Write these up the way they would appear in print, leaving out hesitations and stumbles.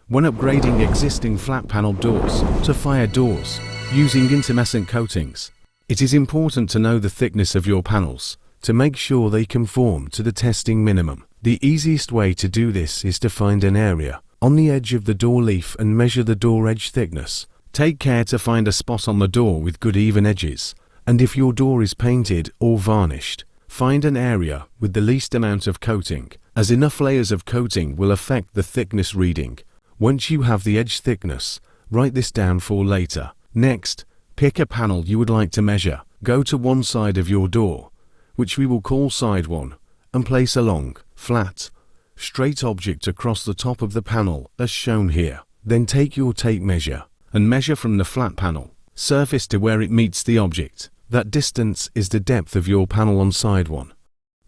when upgrading existing flat panel doors to fire doors using intumescent coatings. It is important to know the thickness of your panels to make sure they conform to the testing minimum. The easiest way to do this is to find an area on the edge of the door leaf and measure the door edge thickness. Take care to find a spot on the door with good even edges, and if your door is painted or varnished, find an area with the least amount of coating, as enough layers of coating will affect the thickness reading. Once you have the edge thickness, write this down for later. Next, pick a panel you would like to measure. Go to one side of your door, which we will call side 1, and place a long, flat, straight object across the top of the panel as shown here. Then take your tape measure and measure from the flat panel surface to where it meets the object. That distance is the depth of your panel on side 1.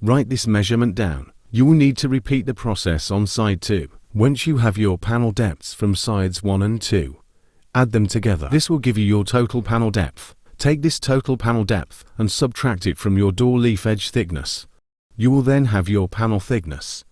Write this measurement down. You will need to repeat the process on side 2. Once you have your panel depths from sides 1 and 2, add them together. This will give you your total panel depth. Take this total panel depth and subtract it from your door leaf edge thickness. You will then have your panel thickness.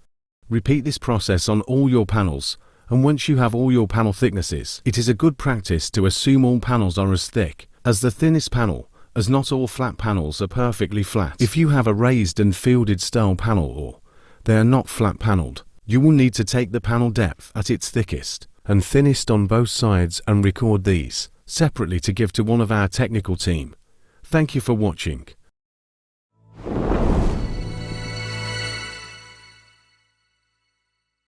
Repeat this process on all your panels, and once you have all your panel thicknesses, it is a good practice to assume all panels are as thick as the thinnest panel, as not all flat panels are perfectly flat. If you have a raised and fielded style panel or they are not flat paneled, you will need to take the panel depth at its thickest and thinnest on both sides and record these separately to give to one of our technical team. Thank you for watching.